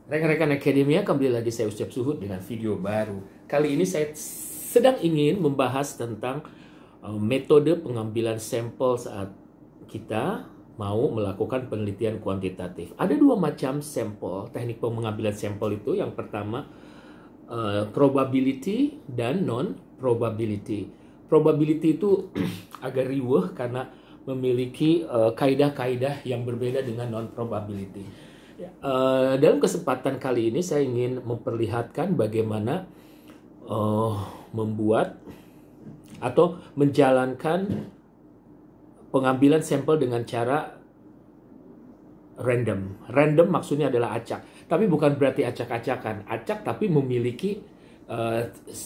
Rekan-rekan Akademia, kembali lagi saya Ucap Suhud dengan video baru. Kali ini saya sedang ingin membahas tentang metode pengambilan sampel saat kita mau melakukan penelitian kuantitatif. Ada dua macam sampel, teknik pengambilan sampel itu. Yang pertama, probability dan non-probability. Probability itu agak riuh karena memiliki kaidah-kaidah yang berbeda dengan non-probability. Dalam kesempatan kali ini saya ingin memperlihatkan bagaimana membuat atau menjalankan pengambilan sampel dengan cara random. Random maksudnya adalah acak, tapi bukan berarti acak-acakan. Acak tapi memiliki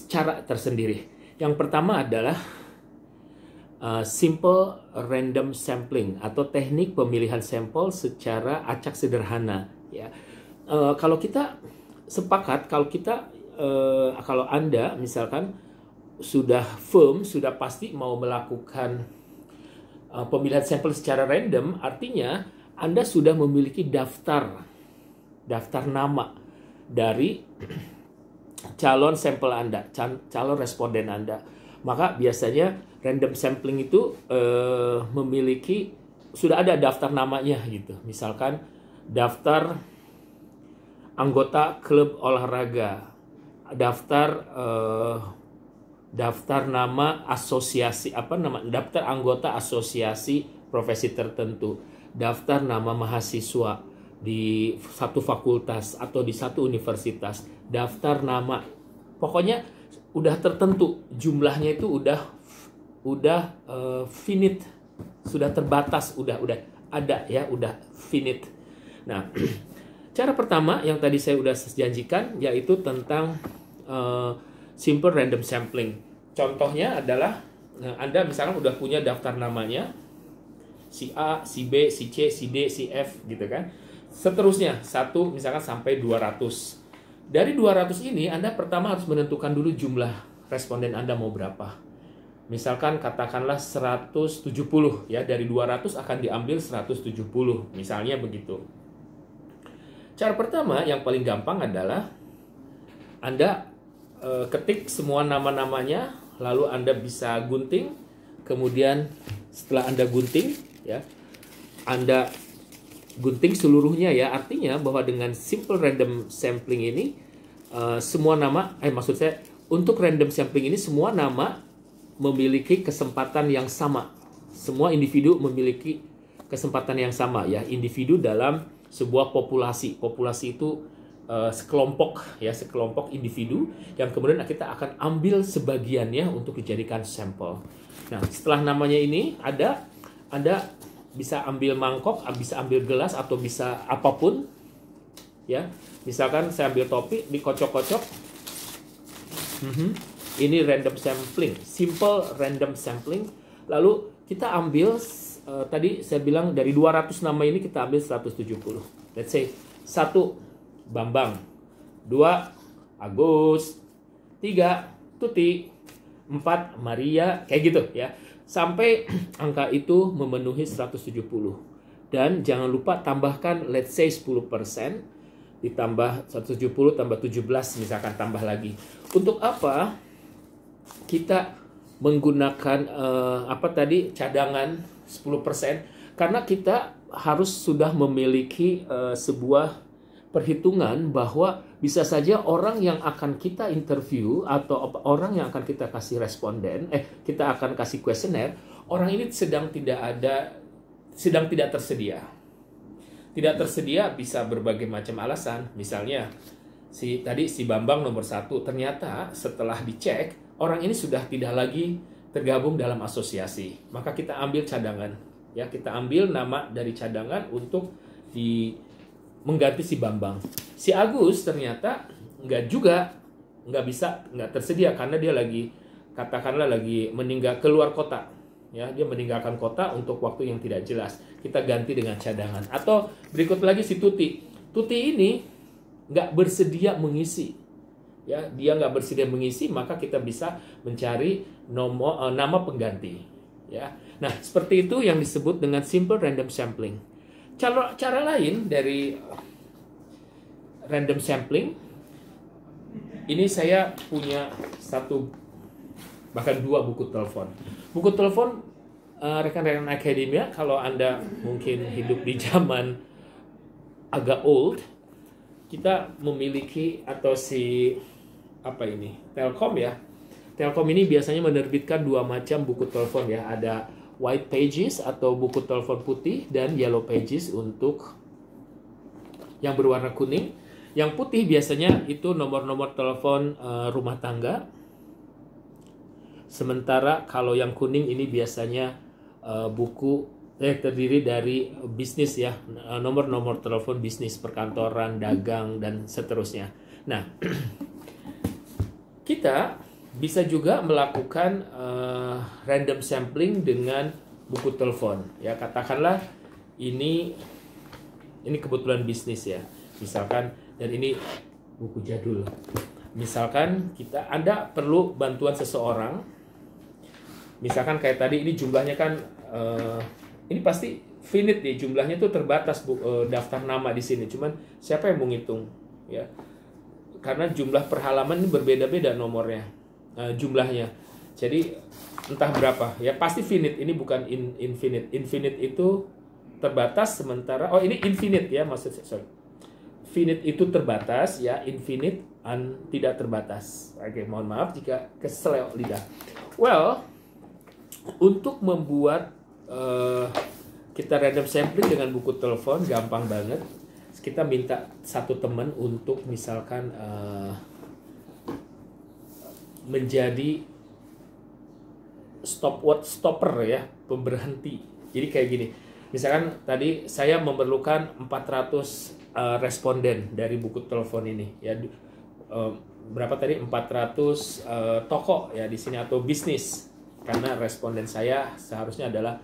cara tersendiri. Yang pertama adalah simple random sampling atau teknik pemilihan sampel secara acak sederhana. Ya, kalau kita sepakat, kalau Anda misalkan sudah firm, sudah pasti mau melakukan pemilihan sampel secara random, artinya Anda sudah memiliki daftar nama dari calon sampel Anda, calon responden Anda. Maka biasanya random sampling itu memiliki, sudah ada daftar namanya gitu. Misalkan daftar anggota klub olahraga, daftar nama asosiasi, daftar anggota asosiasi profesi tertentu, daftar nama mahasiswa di satu fakultas atau di satu universitas, daftar nama, pokoknya udah tertentu, jumlahnya itu udah finite, sudah terbatas, udah ada ya, udah finite. Nah, cara pertama yang tadi saya udah janjikan yaitu tentang simple random sampling. Contohnya adalah Anda misalkan udah punya daftar namanya, si A, si B, si C, si D, si F gitu kan. Seterusnya, misalkan sampai 200. Dari 200 ini Anda pertama harus menentukan dulu jumlah responden Anda mau berapa. Misalkan katakanlah 170 ya, dari 200 akan diambil 170, misalnya begitu. Cara pertama yang paling gampang adalah Anda ketik semua nama-namanya, lalu Anda bisa gunting. Kemudian setelah Anda gunting ya, Anda gunting seluruhnya ya, artinya bahwa dengan simple random sampling ini semua nama, maksud saya untuk random sampling ini semua nama memiliki kesempatan yang sama. Semua individu memiliki kesempatan yang sama ya, individu dalam sebuah populasi. Populasi itu sekelompok individu yang kemudian kita akan ambil sebagiannya untuk dijadikan sampel. Nah, setelah namanya ini Anda bisa ambil mangkok, bisa ambil gelas, atau bisa apapun ya. Misalkan saya ambil topi, dikocok-kocok. Ini random sampling, simple random sampling. Lalu kita ambil tadi saya bilang dari 200 nama ini kita ambil 170. Let's say 1 Bambang, 2 Agus, 3 Tuti, 4 Maria, kayak gitu ya. Sampai angka itu memenuhi 170. Dan jangan lupa tambahkan let's say 10%, ditambah 170 tambah 17 misalkan, tambah lagi. Untuk apa kita menggunakan cadangan 10%? Karena kita harus sudah memiliki sebuah perhitungan bahwa bisa saja orang yang akan kita interview atau orang yang akan kita kasih responden, kita akan kasih kuesioner, orang ini sedang tidak tersedia. Tidak tersedia bisa berbagai macam alasan. Misalnya si Bambang nomor 1 ternyata setelah dicek orang ini sudah tidak lagi tergabung dalam asosiasi. Maka kita ambil cadangan. Ya, kita ambil nama dari cadangan untuk mengganti si Bambang. Si Agus ternyata nggak tersedia karena dia lagi keluar kota. Ya, dia meninggalkan kota untuk waktu yang tidak jelas. Kita ganti dengan cadangan. Atau berikut lagi si Tuti. Tuti ini nggak bersedia mengisi. Ya, dia nggak bersedia mengisi, maka kita bisa mencari nama pengganti. Ya, nah seperti itu yang disebut dengan simple random sampling. Cara lain dari random sampling. Ini saya punya satu, bahkan dua buku telepon. Buku telepon rekan-rekan akademia, kalau Anda mungkin hidup di zaman agak old, kita memiliki atau Telkom ya. Telkom ini biasanya menerbitkan dua macam buku telepon ya. Ada white pages atau buku telepon putih dan yellow pages untuk yang berwarna kuning. Yang putih biasanya itu nomor-nomor telepon rumah tangga. Sementara kalau yang kuning ini biasanya buku terdiri dari bisnis ya, nomor-nomor telepon bisnis, perkantoran, dagang, dan seterusnya. Nah, kita bisa juga melakukan random sampling dengan buku telepon. Ya, katakanlah ini kebetulan bisnis ya, misalkan, dan ini buku jadul. Misalkan Anda perlu bantuan seseorang, misalkan kayak tadi ini jumlahnya kan ini pasti finite nih, jumlahnya tuh terbatas daftar nama di sini. Cuman siapa yang mau ngitung ya? Karena jumlah per halaman ini berbeda-beda nomornya, jumlahnya. Jadi entah berapa ya, pasti finite. Ini bukan infinite. Infinite itu terbatas, sementara ini infinite ya, finite itu terbatas ya, infinite tidak terbatas. Oke, mohon maaf jika keseleo lidah. Well, untuk membuat kita random sampling dengan buku telepon gampang banget. Kita minta satu teman untuk misalkan menjadi stopper ya, pemberhenti. Jadi kayak gini. Misalkan tadi saya memerlukan 400 responden dari buku telepon ini ya. Berapa tadi? 400 toko ya di sini atau bisnis. Karena responden saya seharusnya adalah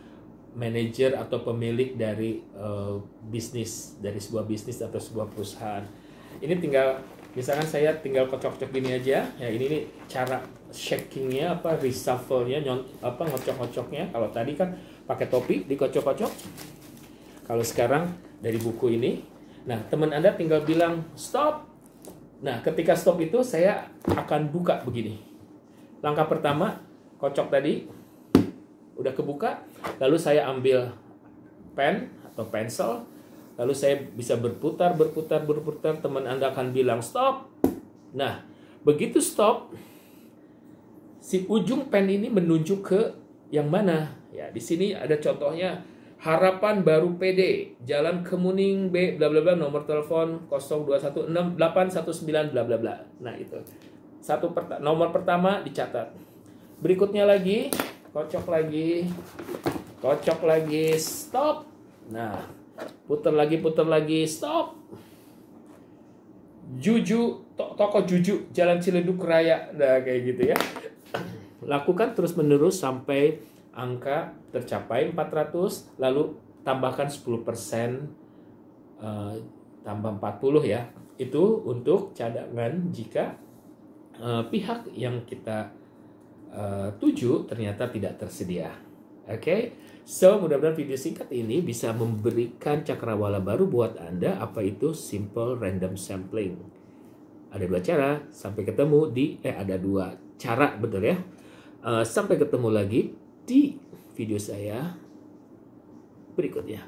manajer atau pemilik dari bisnis, dari sebuah bisnis atau sebuah perusahaan. Ini tinggal, misalkan saya tinggal kocok-kocok gini aja. Ya, ini cara shakingnya, reshuffle-nya, ngocok-ngocoknya. Kalau tadi kan pakai topi dikocok-kocok. Kalau sekarang dari buku ini, nah teman Anda tinggal bilang stop. Nah, ketika stop itu saya akan buka begini. Langkah pertama, kocok tadi udah kebuka, lalu saya ambil pen atau pensel, lalu saya bisa berputar, teman Anda akan bilang stop. Nah, begitu stop, si ujung pen ini menunjuk ke yang mana? Ya, di sini ada contohnya, Harapan Baru PD, Jalan Kemuning B, bla bla bla, nomor telepon 02168119 bla bla bla. Nah, itu. Nomor pertama dicatat. Berikutnya lagi, kocok lagi, stop. Nah, putar lagi, stop. Toko Juju, Jalan Ciledug Raya. Nah, kayak gitu ya. Lakukan terus-menerus sampai angka tercapai 400, lalu tambahkan 10%, tambah 40 ya. Itu untuk cadangan jika pihak yang kita tuju ternyata tidak tersedia. Oke, so mudah-mudahan video singkat ini bisa memberikan cakrawala baru buat Anda, apa itu simple random sampling. Ada dua cara, sampai ketemu ada dua cara, betul ya. Sampai ketemu lagi di video saya berikutnya.